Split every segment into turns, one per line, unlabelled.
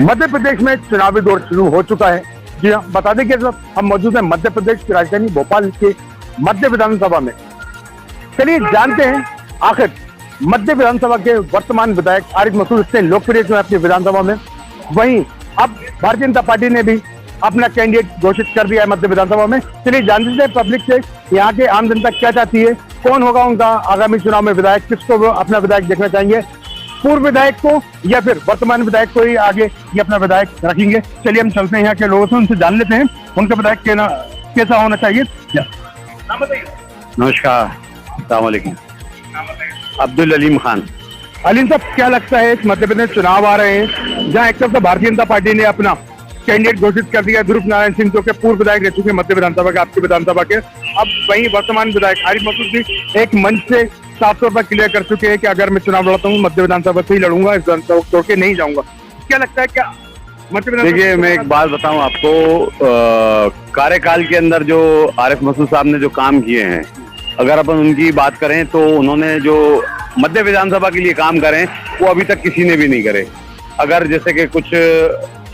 मध्य प्रदेश में चुनावी दौर शुरू हो चुका है। जी हाँ, बता दें कि हम मौजूद हैं मध्य प्रदेश की राजधानी भोपाल के मध्य विधानसभा में। चलिए जानते हैं आखिर मध्य विधानसभा के वर्तमान विधायक आरिफ मसूद इतने लोकप्रिय क्यों है अपनी विधानसभा में। वहीं अब भारतीय जनता पार्टी ने भी अपना कैंडिडेट घोषित कर दिया है मध्य विधानसभा में। चलिए जानते हैं पब्लिक से यहाँ के आम जनता क्या चाहती है, कौन होगा उनका आगामी चुनाव में विधायक, किसको वो अपना विधायक देखना चाहेंगे, पूर्व विधायक को या फिर वर्तमान विधायक को ही आगे ये अपना विधायक रखेंगे। चलिए हम चलते हैं यहाँ के लोगों से, उनसे जान लेते हैं उनका विधायक कैसा होना चाहिए।
नमस्कार, अस्सलाम वालेकुम। अब्दुल अलीम खान।
अलीम साहब, क्या लगता है इस मध्य प्रदेश चुनाव आ रहे हैं जहाँ एक तरफ भारतीय जनता पार्टी ने अपना कैंडिडेट घोषित कर दिया ध्रुव नारायण सिंह, जो के पूर्व विधायक रह चुके हैं मध्य विधानसभा के, आपकी विधानसभा के, अब वहीं वर्तमान विधायक आरिफ मसूद भी एक मंच से साफ तौर पर क्लियर कर चुके हैं कि अगर मैं चुनाव लड़ता हूँ मध्य विधानसभा से ही लड़ूंगा, इस विधानसभा को तोड़ के नहीं जाऊंगा। क्या लगता है क्या मध्य विधानसभा?
देखिए, मैं एक बात बताऊं आपको, कार्यकाल के अंदर जो आरिफ मसूद साहब ने जो काम किए हैं, अगर अपन उनकी बात करें तो उन्होंने जो मध्य विधानसभा के लिए काम करे वो अभी तक किसी ने भी नहीं करे। अगर जैसे कि कुछ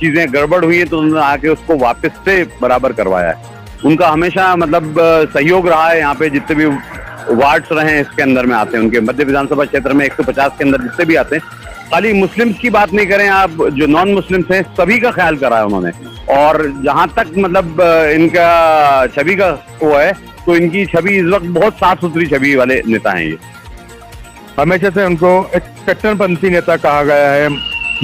चीजें गड़बड़ हुई है तो उन्होंने आके उसको वापस से बराबर करवाया है। उनका हमेशा मतलब सहयोग रहा है। यहाँ पे जितने भी वार्ड्स रहे हैं इसके अंदर में आते हैं, उनके मध्य विधानसभा क्षेत्र में 150 के अंदर जितने भी आते हैं, खाली मुस्लिम्स की बात नहीं करें आप, जो नॉन मुस्लिम्स हैं सभी का ख्याल करा है उन्होंने। और जहां तक मतलब इनका छवि का वो है तो इनकी छवि इस वक्त बहुत साफ सुथरी छवि वाले नेता हैं। ये
हमेशा से उनको एक कट्टरपंथी नेता कहा गया है,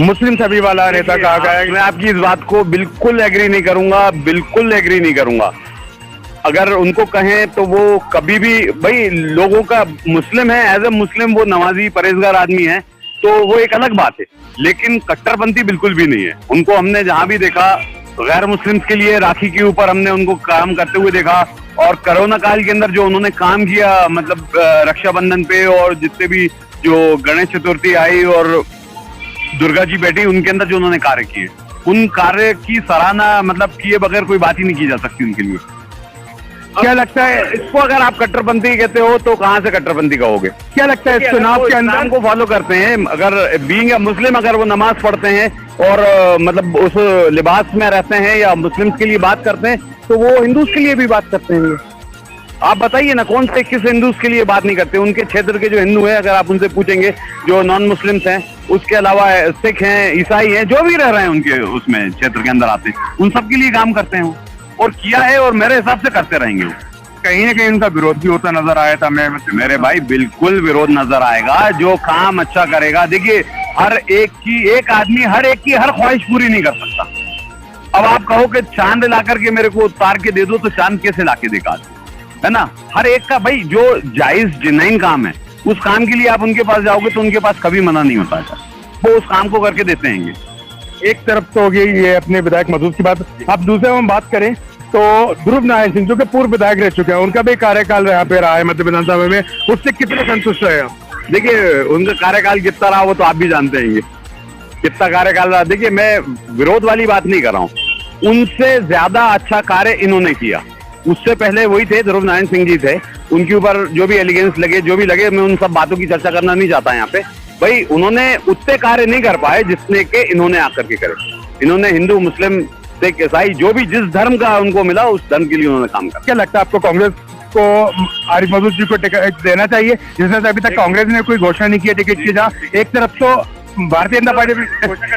मुस्लिम छवि वाला नेता कहा गया है।
मैं आपकी इस बात को बिल्कुल एग्री नहीं करूंगा, बिल्कुल एग्री नहीं करूंगा। अगर उनको कहें तो वो कभी भी, भाई लोगों का मुस्लिम है, एज ए मुस्लिम वो नमाजी परहेजगार आदमी है तो वो एक अलग बात है, लेकिन कट्टरपंथी बिल्कुल भी नहीं है। उनको हमने जहां भी देखा गैर मुस्लिम्स के लिए राखी के ऊपर हमने उनको काम करते हुए देखा, और कोरोना काल के अंदर जो उन्होंने काम किया मतलब रक्षाबंधन पे, और जितने भी जो गणेश चतुर्थी आई और दुर्गा जी बैठी, उनके अंदर जो उन्होंने कार्य किए, उन कार्य की सराहना मतलब किए बगैर कोई बात ही नहीं की जा सकती उनके लिए। क्या लगता है इसको अगर आप कट्टरपंथी कहते हो तो कहाँ से कट्टरपंथी कहोगे?
क्या लगता है चुनाव के अंदर
को फॉलो करते हैं, अगर बीइंग अ मुस्लिम अगर वो नमाज पढ़ते हैं और मतलब उस लिबास में रहते हैं या मुस्लिम्स के लिए बात करते हैं तो वो हिंदूज के लिए भी बात करते हैं। आप बताइए ना, कौन से किस हिंदूज के लिए बात नहीं करते? उनके क्षेत्र के जो हिंदू हैं, अगर आप उनसे पूछेंगे, जो नॉन मुस्लिम्स हैं, उसके अलावा सिख हैं, ईसाई हैं, जो भी रह रहे हैं उनके उसमें क्षेत्र के अंदर आते हैं, उन सब के लिए काम करते हैं और किया है, और मेरे हिसाब से करते रहेंगे।
कहीं ना कहीं उनका विरोध भी होता नजर आया था।
मेरे भाई बिल्कुल विरोध नजर आएगा, जो काम अच्छा करेगा। देखिए, हर एक आदमी हर एक की हर ख्वाहिश पूरी नहीं कर सकता। अब आप कहो कि चांद ला करके मेरे को उतार के दे दो, तो चांद कैसे ला के देगा, है ना? हर एक का भाई जो जायज जिनाइन काम है, उस काम के लिए आप उनके पास जाओगे तो उनके पास कभी मना नहीं होता है, वो उस काम को करके देते हैं।
एक तरफ तो होगी ये अपने विधायक मसूद की बात। अब दूसरे हम बात करें तो ध्रुव नारायण सिंह, जो कि पूर्व विधायक रह चुके हैं, उनका भी कार्यकाल यहाँ पे रहा है मध्य विधानसभा में, उससे कितने संतुष्ट रहे आप?
देखिए, उनका कार्यकाल कितना रहा वो तो आप भी जानते हैं, कितना कार्यकाल रहा। देखिए, मैं विरोध वाली बात नहीं कर रहा हूँ, उनसे ज्यादा अच्छा कार्य इन्होंने किया। उससे पहले वही थे, ध्रुव नारायण सिंह जी थे, उनके ऊपर जो भी एलिगेंस लगे, जो भी लगे, मैं उन सब बातों की चर्चा करना नहीं चाहता यहाँ पे। भाई उन्होंने उतने कार्य नहीं कर पाए जिसने के इन्होंने आकर के करे। इन्होंने हिंदू, मुस्लिम, सिख, ईसाई, जो भी जिस धर्म का उनको मिला उस धर्म के लिए उन्होंने काम किया।
क्या लगता है आपको कांग्रेस को आरिफ मसूद जी को टिकट देना चाहिए, जिसमें अभी तक कांग्रेस ने कोई घोषणा नहीं की टिकट की? जहाँ एक तरफ तो भारतीय जनता पार्टी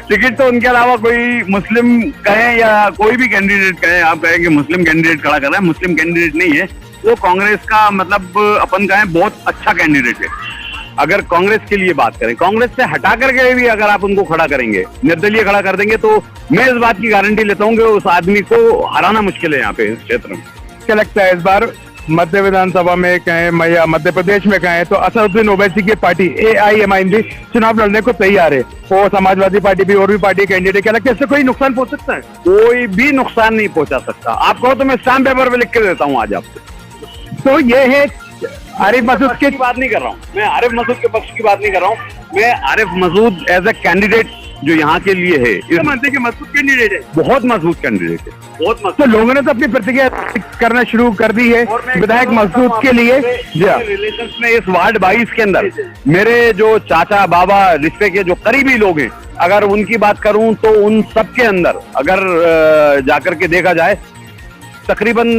टिकट, तो उनके अलावा कोई मुस्लिम कहें या कोई भी कैंडिडेट कहें, आप कहें कि मुस्लिम कैंडिडेट खड़ा कर रहा है, मुस्लिम कैंडिडेट नहीं है वो। कांग्रेस का मतलब अपन कहें बहुत अच्छा कैंडिडेट है। अगर कांग्रेस के लिए बात करें, कांग्रेस से हटा करके भी अगर आप उनको खड़ा करेंगे, निर्दलीय खड़ा कर देंगे, तो मैं इस बात की गारंटी लेता हूँ कि उस आदमी को हराना मुश्किल है यहाँ पे इस क्षेत्र में।
क्या लगता है इस बार मध्य विधानसभा में कहें या मध्य प्रदेश में कहें तो असदुद्दीन ओवैसी की पार्टी AIMIM चुनाव लड़ने को तैयार है, वो समाजवादी पार्टी भी और भी पार्टी कैंडिडेट, क्या लगता है इससे कोई नुकसान पहुंच सकता है?
कोई भी नुकसान नहीं पहुंचा सकता। आप कहो तो मैं स्टैम्प पेपर पे लिख के देता हूँ आज आपको।
तो ये है आरिफ मसूद की
बात नहीं कर रहा हूँ मैं, आरिफ मसूद के पक्ष की बात नहीं कर रहा हूँ मैं। Arif Masood as a candidate जो यहाँ के लिए है,
मानते हैं कि मजबूत कैंडिडेट है,
बहुत मजबूत कैंडिडेट है, बहुत मजबूत।
तो लोगों ने तो अपनी प्रतिक्रिया करना शुरू कर दी है विधायक मसूद के लिए।
रिलेशंस में इस वार्ड 22 के अंदर मेरे जो चाचा, बाबा, रिश्ते के जो करीबी लोग हैं, अगर उनकी बात करूं तो उन सब के अंदर अगर जाकर के देखा जाए तकरीबन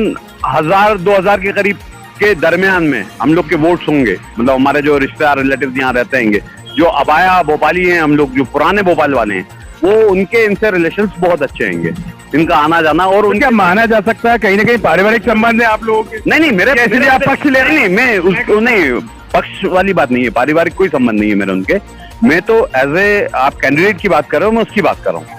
1000-2000 के करीब के दरमियान में हम लोग के वोट्स होंगे। मतलब हमारे जो रिश्तेदार रिलेटिव यहाँ रहते हैंगे, जो अबाया भोपाली हैं, हम लोग जो पुराने भोपाल वाले हैं, वो उनके इनसे रिलेशंस बहुत अच्छे हैंगे, इनका आना जाना। और
तो क्या माना जा सकता है कहीं ना कहीं पारिवारिक संबंध है आप लोगों के?
नहीं मेरे
इसलिए आप पक्ष ले रहे हैं?
नहीं, नहीं पक्ष वाली बात नहीं है, पारिवारिक कोई संबंध नहीं है मेरे उनके। मैं तो एज ए आप कैंडिडेट की बात कर रहे हो, मैं उसकी बात कर रहा हूँ,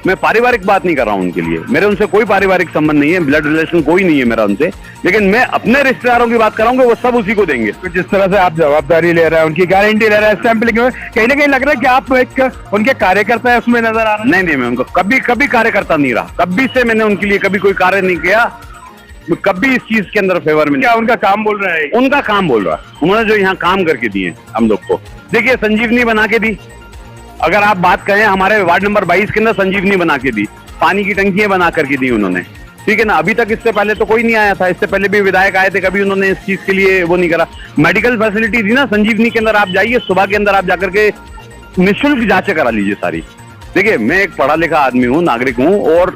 मैं पारिवारिक बात नहीं कर रहा हूँ उनके लिए। मेरे उनसे कोई पारिवारिक संबंध नहीं है, ब्लड रिलेशन कोई नहीं है मेरा उनसे, लेकिन मैं अपने रिश्तेदारों की बात कर रहा हूँ, वो सब उसी को देंगे।
तो जिस तरह से आप जवाबदारी ले रहे हैं, उनकी गारंटी ले रहे हैं, सैंपलिंग में कहीं ना कहीं लग रहा है कि आप एक उनके कार्यकर्ता है उसमें नजर आ रहा है।
नहीं, मैं उनको कभी कार्यकर्ता नहीं रहा, कभी से मैंने उनके लिए कभी कोई कार्य नहीं किया, कभी इस चीज के अंदर फेवर में।
क्या उनका काम बोल रहा है?
उनका काम बोल रहा है, उन्होंने जो यहाँ काम करके दिए हम लोग को। देखिए संजीवनी बना के दी, अगर आप बात करें हमारे वार्ड नंबर 22 के अंदर संजीवनी बना के दी, पानी की टंकियां बना करके दी उन्होंने, ठीक है ना। अभी तक इससे पहले तो कोई नहीं आया था, इससे पहले भी विधायक आए थे, कभी उन्होंने इस चीज के लिए वो नहीं करा। मेडिकल फैसिलिटी दी ना संजीवनी के अंदर, आप जाइए सुबह के अंदर, आप जाकर के निःशुल्क जांचें करा लीजिए सारी। देखिए मैं एक पढ़ा लिखा आदमी हूँ, नागरिक हूँ, और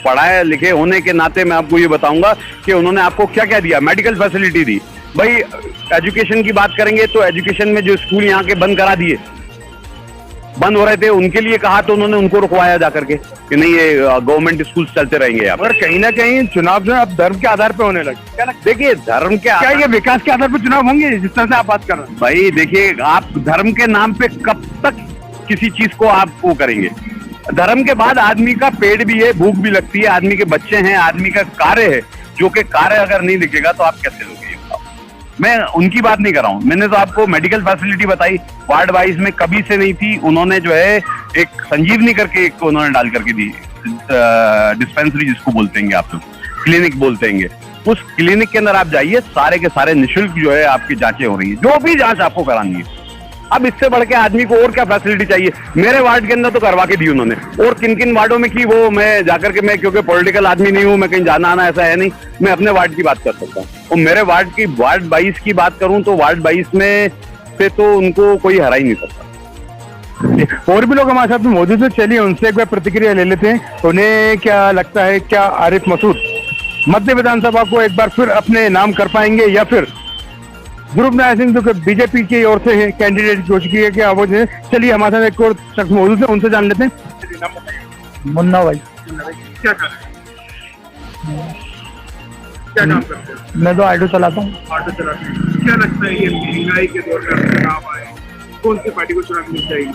पढ़ाए लिखे होने के नाते मैं आपको ये बताऊंगा कि उन्होंने आपको क्या क्या दिया। मेडिकल फैसिलिटी दी भाई, एजुकेशन की बात करेंगे तो एजुकेशन में जो स्कूल यहाँ के बंद करा दिए, बंद हो रहे थे, उनके लिए कहा तो उन्होंने उनको रुकवाया जाकर के कि नहीं ये गवर्नमेंट स्कूल चलते रहेंगे यहाँ।
मगर कहीं ना कहीं चुनाव जो है अब धर्म के आधार पे होने लगे।
देखिए धर्म के
क्या ये विकास के आधार पर चुनाव होंगे जिस तरह से आप बात कर रहे हैं?
भाई देखिए, आप धर्म के नाम पे कब तक किसी चीज को आप वो करेंगे? धर्म के बाद आदमी का पेट भी है, भूख भी लगती है, आदमी के बच्चे हैं, आदमी का कार्य है, जो कि कार्य अगर नहीं दिखेगा तो आप कैसे लोगे? मैं उनकी बात नहीं कर रहा हूँ, मैंने तो आपको मेडिकल फैसिलिटी बताई, वार्ड वाइज में कभी से नहीं थी। उन्होंने जो है एक संजीवनी करके एक उन्होंने डाल करके दी, डिस्पेंसरी जिसको बोलते हैं आप लोग, क्लिनिक बोलते हैं। उस क्लिनिक के अंदर आप जाइए, सारे के सारे निःशुल्क जो है आपकी जांचें हो रही है, जो भी जांच आपको करानी है। अब इससे बढ़ के आदमी को और क्या फैसिलिटी चाहिए? मेरे वार्ड के अंदर तो करवा के दी उन्होंने, और किन किन वार्डों में की वो मैं जाकर के, मैं क्योंकि पॉलिटिकल आदमी नहीं हूँ, मैं कहीं जाना आना ऐसा है नहीं, मैं अपने वार्ड की बात कर सकता हूँ। और मेरे वार्ड 22 की बात करूँ तो वार्ड 22 में से तो उनको कोई हरा ही नहीं सकता।
और भी लोग हमारे साथ में मौजूद है, चलिए उनसे एक बार प्रतिक्रिया ले लेते हैं। उन्हें क्या लगता है, क्या आरिफ मसूद मध्य विधानसभा को एक बार फिर अपने नाम कर पाएंगे, या फिर ध्रुव नारायण सिंह जो बीजेपी की ओर से है कैंडिडेट घोषित किया गया वो? चलिए हमारे साथ एक और शख्स मौजूद है, उनसे जान लेते हैं।
मुन्ना भाई।
क्या कर रहे हैं? क्या काम करते हैं?
मैं तो ऑटो चलाता हूँ।
ऑटो चलाते हैं। क्या लगता है ये महंगाई के दौर में चुनाव आए, कौन सी पार्टी को चुनाव मिल जाएगी?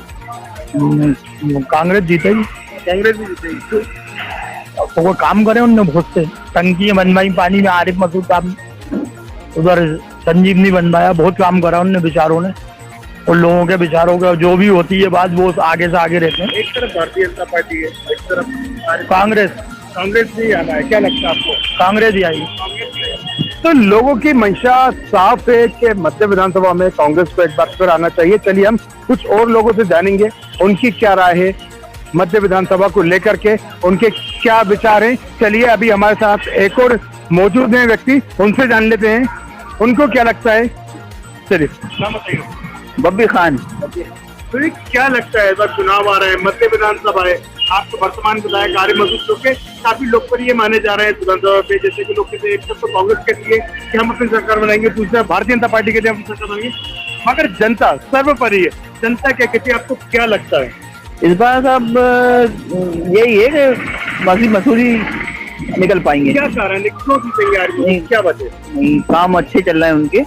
कांग्रेस जीतेगी।
कांग्रेस भी जीतेगी।
तो वो काम करे उनने बहुत से, टंकी बनवाई पानी में, आरिफ मसूद काम, उधर संजीवनी बनवाया, बहुत काम करा उनने विचारों ने, और लोगों के विचारों का जो भी होती है बात वो आगे से आगे रहते हैं।
एक तरफ भारतीय जनता पार्टी है, एक तरफ
कांग्रेस
भी आना है। क्या लगता है आपको?
कांग्रेस ही आई।
तो लोगों की मंशा साफ है कि मध्य विधानसभा में कांग्रेस को एक बार फिर आना चाहिए। चलिए हम कुछ और लोगों से जानेंगे उनकी क्या राय है मध्य विधानसभा को लेकर के, उनके क्या विचार हैं। चलिए अभी हमारे साथ एक और मौजूद है व्यक्ति, उनसे जान लेते हैं उनको क्या लगता है। चलिए नाम बताइए।
बब्बी खान।
तो ये क्या लगता है, इस बार चुनाव आ रहा है, मध्य विधानसभा है, आपको वर्तमान विधायक आरिफ मसूद जो के काफी लोकप्रिय माने जा रहे हैं विधानसभा पे, जैसे कि लोग कहते हैं एक तरफ तो कांग्रेस कहती है कि हम अपनी सरकार बनाएंगे, दूसरा भारतीय जनता पार्टी कहती है हम सरकार बनाएंगे, मगर जनता सर्वोपरि है। जनता क्या कहती है, आपको क्या लगता है?
इस बार सब यही है कि बाकी मसूरी निकल पाएंगे।
क्या कारण है, क्यों जीतेंगे आरिफ मसूद, क्या वजह?
काम अच्छे चल रहे हैं उनके,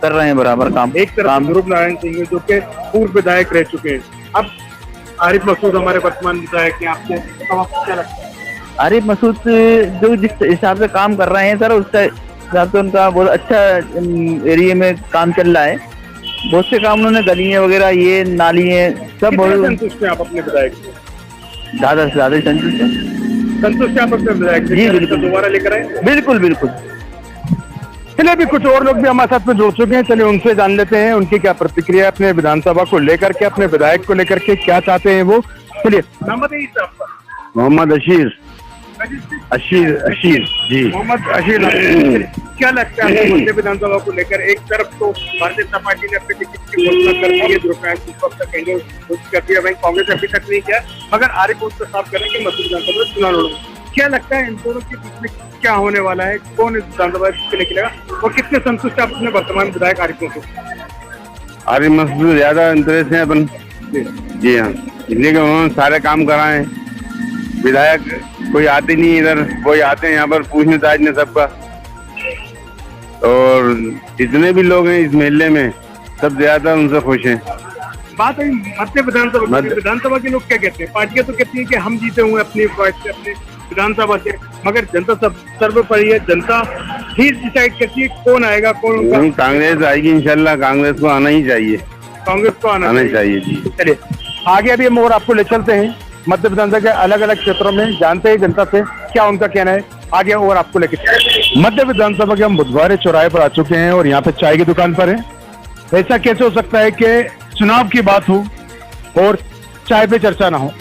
कर रहे हैं बराबर काम।
एक तरफ ध्रुव नारायण सिंह जो के पूर्व विधायक रह चुके हैं, अब आरिफ मसूद हमारे वर्तमान विधायक हैं, आपको क्या लगता है?
आरिफ मसूद जो जिस हिसाब से काम कर रहे हैं सर, उसका हिसाब से उनका बहुत अच्छा एरिया में काम चल रहा है। बहुत से काम उन्होंने, गलियां वगैरह, ये नाली है, सब बहुत
संतुष्ट हैं आप अपने विधायक से?
ज्यादा से ज्यादा संतुष्ट है।
संतुष्ट आप अपने विधायक से?
जी बिल्कुल।
दोबारा लेकर आए?
बिल्कुल बिल्कुल।
चलिए अभी कुछ और लोग भी हमारे साथ में जुड़ चुके हैं, चलिए उनसे जान लेते हैं उनकी क्या प्रतिक्रिया अपने विधानसभा को लेकर के, अपने विधायक को लेकर के क्या चाहते हैं वो। चलिए नाम बताइए आपका।
मोहम्मद अशीर। अशीर जी।
मोहम्मद अशीर, क्या लगता है आपको मध्य विधानसभा को लेकर? एक तरफ तो भारतीय जनता पार्टी ने अपने टिकट की घोषणा कर दी है, तक कहेंगे कर दिया, वहीं कांग्रेस अभी तक नहीं किया, मगर आरिफ मुफ्ती साहब करें कि मध्य विधानसभा में चुनाव लड़ेंगे। क्या लगता है इन दोनों के बीच में क्या होने वाला है? कौन इस विधानसभा के निकलेगा और कितने संतुष्ट आप अपने वर्तमान विधायक आरिफ मुफ्ती?
आरिफ मुफ्ती ज्यादा इंटरेस्ट है अपन, जी हाँ, इसलिए कि उन्होंने सारे काम कराए। विधायक कोई आते नहीं इधर, कोई आते हैं यहाँ पर पूछने ताजने सबका, और जितने भी लोग हैं इस मेले में सब ज्यादा उनसे खुश हैं।
बात है मध्य विधानसभा, विधानसभा के लोग क्या कहते हैं? पार्टियां तो कहती हैं कि हम जीते हुए अपनी विधानसभा से, मगर जनता सब सर्वोपरि है, जनता ही डिसाइड करती है कौन आएगा कौन।
कांग्रेस आएगी इंशाल्लाह, कांग्रेस को आना ही चाहिए,
कांग्रेस को आना
चाहिए जी।
चलिए आगे अभी हम और आपको ले चलते हैं मध्य विधानसभा के अलग अलग क्षेत्रों में, जानते हैं जनता से क्या उनका कहना है। आगे और आपको लेके मध्य विधानसभा के हम बुधवार चौराहे पर आ चुके हैं और यहाँ पे चाय की दुकान पर है। ऐसा कैसे हो सकता है कि चुनाव की बात हो और चाय पे चर्चा ना हो?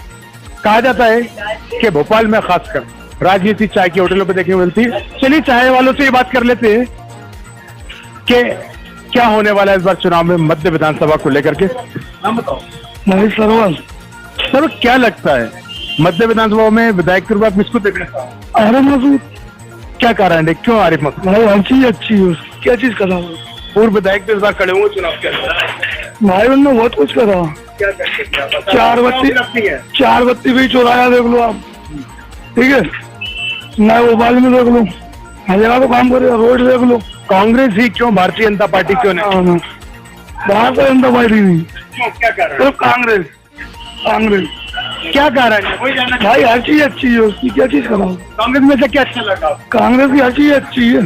कहा जाता है कि भोपाल में खासकर राजनीति चाय की होटलों पे देखने को मिलती है। चलिए चाय वालों से ये बात कर लेते हैं कि क्या होने वाला है इस बार चुनाव में मध्य विधानसभा को लेकर के। नाम बताओ।
महेश सरवल।
सर क्या लगता है मध्य विधानसभा में विधायक के रूप में किसको देखना?
आरिफ मसूद।
क्या कारण है, क्यों आरिफ मसूद?
भाई हर चीज अच्छी है, क्या चीज करा?
पूर्व विधायक भी इस बार खड़े हुए चुनाव के अंदर,
भाई उन्होंने बहुत कुछ करा।
क्या करते?
चार बत्ती भी चौराया देख लो आप, ठीक है, नए भोपाल में देख लो, हर जगह तो काम करेगा, रोड देख लो।
कांग्रेस ही क्यों, भारतीय जनता पार्टी क्यों नहीं?
भारतीय जनता पार्टी नहीं,
क्या कारण?
सिर्फ कांग्रेस। कांग्रेस
क्या कारण है? वही जानना
भाई हर चीज अच्छी है, उसकी क्या चीज करा?
कांग्रेस में से क्या अच्छा लगा?
कांग्रेस की हर चीज अच्छी है,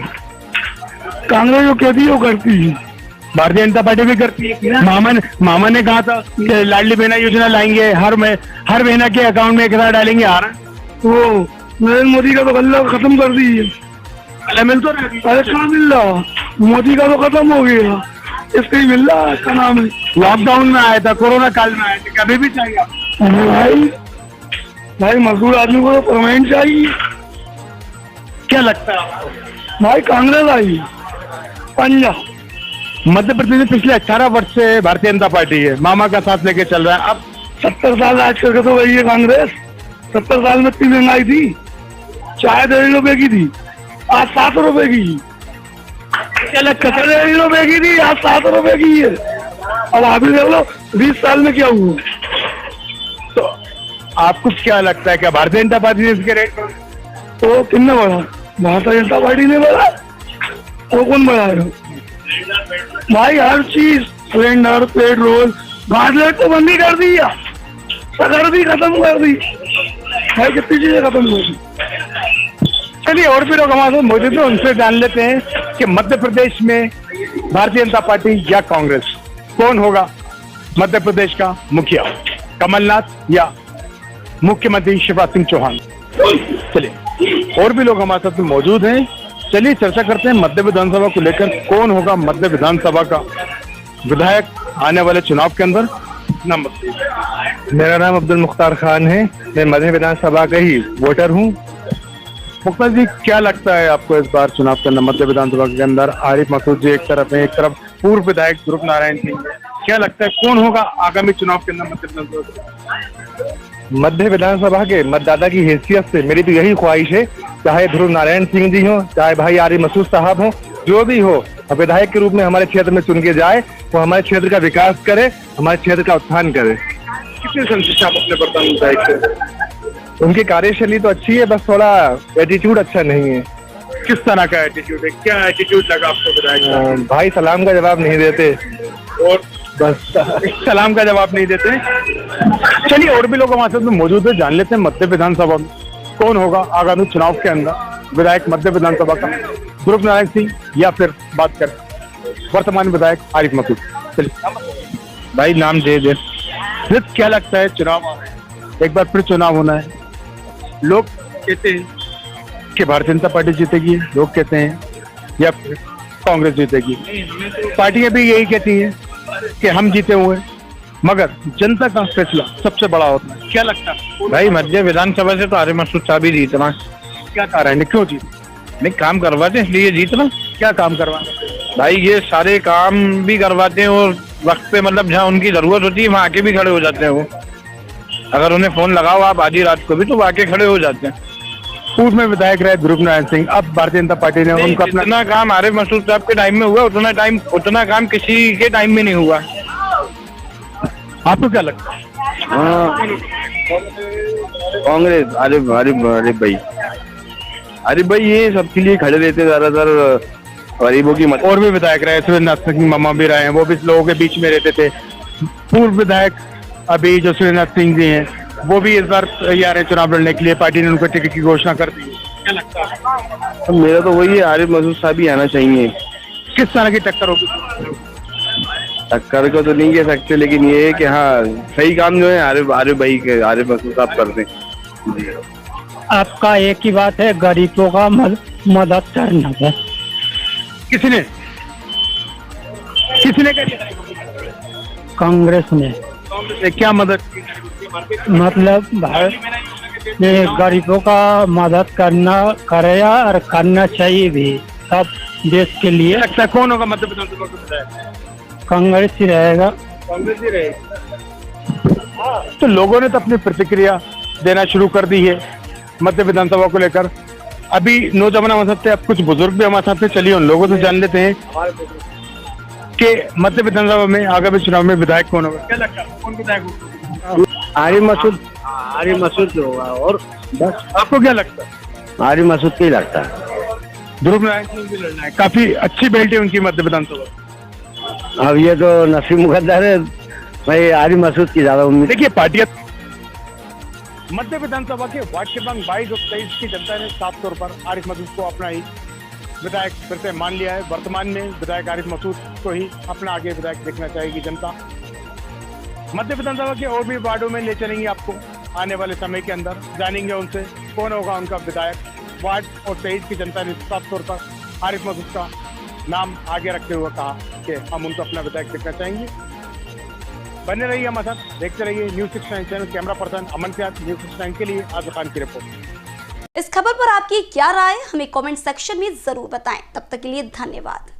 कांग्रेस जो कहती है वो करती है।
भारतीय जनता पार्टी भी करती है। मामा ने कहा था कि लाडली बहना योजना लाएंगे, हर महीना के अकाउंट में 1000 डालेंगे। आ रहा
वो नरेंद्र मोदी का तो गल्ला खत्म कर दी है।
अरे मिल तो रहा,
अरे कहाँ मिल रहा? मोदी का तो खत्म हो गया, इसका ही मिल रहा। इसका नाम है
लॉकडाउन में आया था, कोरोना काल में आया था, कभी भी चाहिए
भाई मजदूर आदमी को तो परमानेंट चाहिए।
क्या लगता है आपको?
भाई कांग्रेस आई पंजाब।
मध्य प्रदेश में पिछले 18 वर्ष से भारतीय जनता पार्टी है, मामा का साथ लेके चल रहा है। अब
70 साल आज करके तो वही है कांग्रेस। 70 साल में इतनी महंगाई थी, चाय 1.5 रुपए की थी, आज 7 रुपए की।
क्या लगता है?
1.5 रुपए की थी, आज 7 रुपए की है। अब अभी देख लो 20 साल में क्या हुआ।
तो आपको क्या लगता है, क्या भारतीय जनता पार्टी ने इसके रेट
तो किसने बढ़ा? भारतीय जनता पार्टी ने बढ़ा, वो कौन बढ़ाएगा? भाई हर चीज, सिलेंडर, पेट्रोल, गाजलेट तो बंद ही कर दिया, सगर भी खत्म कर दी। भाई कितनी चीजें खत्म कर दी।
चलिए और भी लोग हमारे साथ मौजूद हैं, उनसे जान लेते हैं कि मध्य प्रदेश में भारतीय जनता पार्टी या कांग्रेस, कौन होगा मध्य प्रदेश का मुखिया, कमलनाथ या मुख्यमंत्री शिवराज सिंह चौहान? चलिए और भी लोग हमारे साथ मौजूद हैं, चलिए चर्चा करते हैं मध्य विधानसभा को लेकर, कौन होगा मध्य विधानसभा का विधायक आने वाले चुनाव के अंदर। नमस्ते,
मेरा नाम अब्दुल मुख्तार खान है, मैं मध्य विधानसभा का ही वोटर हूँ।
मुख्तार जी क्या लगता है आपको इस बार चुनाव के अंदर मध्य विधानसभा के अंदर आरिफ मसूद जी एक तरफ है, एक तरफ पूर्व विधायक ध्रुव नारायण सिंह, क्या लगता है कौन होगा आगामी चुनाव के अंदर मध्य विधानसभा?
मध्य विधानसभा के मतदाता की हैसियत से मेरी तो यही ख्वाहिश है, चाहे ध्रुव नारायण सिंह जी हो, चाहे भाई आरिफ मसूद साहब हो, जो भी हो, विधायक के रूप में हमारे क्षेत्र में चुन के जाए, वो हमारे क्षेत्र का विकास करे, हमारे क्षेत्र का उत्थान करे।
कितने संतुष्ट आप अपने वर्तमान विधायक से?
उनकी कार्यशैली तो अच्छी है, बस थोड़ा एटीट्यूड अच्छा नहीं है।
किस तरह का एटीट्यूड है, क्या एटीट्यूड लगा आपको विधायक का?
भाई सलाम का जवाब नहीं देते,
और बस सलाम का जवाब नहीं देते। चलिए और भी लोग हमारे साथ मौजूद है, जान लेते हैं मध्य विधानसभा में कौन होगा आगामी चुनाव के अंदर विधायक मध्य विधानसभा का, ध्रुव नारायण सिंह या फिर बात कर वर्तमान विधायक आरिफ मसूद। चलिए
भाई नाम दे दे।
क्या लगता है, चुनाव एक बार फिर चुनाव होना है, लोग कहते हैं कि भारतीय जनता पार्टी जीतेगी, लोग कहते हैं या फिर कांग्रेस जीतेगी, पार्टियां भी यही कहती हैं कि हम जीते हुए, मगर जनता का फैसला सबसे बड़ा होता है। क्या लगता है
भाई? मध्य विधानसभा से तो आरिफ मसूद साहब ही जीतना,
क्या कारण है, क्यों जीत?
नहीं, काम करवाते हैं इसलिए जीतना।
क्या काम करवाना?
भाई ये सारे काम भी करवाते हैं और वक्त पे मतलब जहाँ उनकी जरूरत होती है वहाँ आके भी खड़े हो जाते हैं वो। अगर उन्हें फोन लगाओ आप आधी रात को भी तो वो आके खड़े हो जाते हैं।
पूर्व में विधायक रहे ध्रुव नारायण सिंह, अब भारतीय जनता पार्टी ने उनको अपना
जितना काम आरिफ मसूद साहब के टाइम में हुआ उतना काम किसी के टाइम में नहीं हुआ।
आपको क्या लगता है?
कांग्रेस अरे भाई ये सबके लिए खड़े रहते ज्यादातर गरीबों की मदद।
और भी विधायक रहे, सुरेंद्र सिंह मामा भी रहे हैं, वो भी लोगों के बीच में रहते थे। पूर्व विधायक अभी जो सुरेंद्र सिंह जी हैं वो भी इस बार तैयार है चुनाव लड़ने के लिए, पार्टी ने उनको टिकट की घोषणा कर दी। क्या लगता है?
मेरा तो वही है, आरिफ मसूद साहब ही आना चाहिए।
किस तरह की टक्कर होगी?
टक्कर को तो नहीं कह सकते, लेकिन ये है कि हाँ सही काम जो है आरिफ मसूद साहब करते हैं।
आपका एक ही बात है, गरीबों का मदद करना है।
किसने करी?
कांग्रेस ने
क्या मदद की?
मतलब ये गरीबों का मदद करेगा और करना चाहिए भी सब देश के लिए।
लगता है कौन होगा मध्य प्रदेश का विधायक?
कांग्रेस ही रहेगा।
कांग्रेस ही रहेगा। तो लोगों ने तो अपनी प्रतिक्रिया देना शुरू कर दी है मध्य विधानसभा को लेकर। अभी नौजवान हमारे साथ थे, अब कुछ बुजुर्ग भी हमारे साथ थे, चलिए उन लोगों से जान लेते हैं कि मध्य विधानसभा में आगामी चुनाव में विधायक कौन होगा। क्या लगता है कौन विधायक होगा?
आरिफ मसूद होगा। और बस
आपको क्या लगता है?
आरिफ मसूद का ही लगता है।
ध्रुव नारायण सिंह भी लड़ना है, काफी अच्छी बेल्ट है उनकी मध्य विधानसभा।
अब ये तो नसीब मुकद्दर है भाई, आरिफ मसूद की ज्यादा उम्मीद।
देखिए पार्टियां मध्य विधानसभा के वार्ड क्रमांक 22 और 23 की जनता ने साफ तौर पर आरिफ मसूद को अपना ही विधायक फिर से मान लिया है। वर्तमान में विधायक आरिफ मसूद को ही अपना आगे विधायक देखना चाहेगी जनता। मध्य विधानसभा के और भी वार्डों में ले चलेंगे आपको आने वाले समय के अंदर, जानेंगे उनसे कौन होगा उनका विधायक। वार्ड और 23 की जनता ने साफ तौर पर आरिफ मसूद का नाम आगे रखते हुए कहा कि हम उनको अपना विधायक देखना चाहेंगे। बने रहिए हमारे साथ, देखते रहिए न्यूज़ 69 चैनल। कैमरा पर्सन अमन के साथ न्यूज़ 69 के लिए आज़ खान की रिपोर्ट।
इस खबर पर आपकी क्या राय, हमें कमेंट सेक्शन में जरूर बताएं। तब तक के लिए धन्यवाद।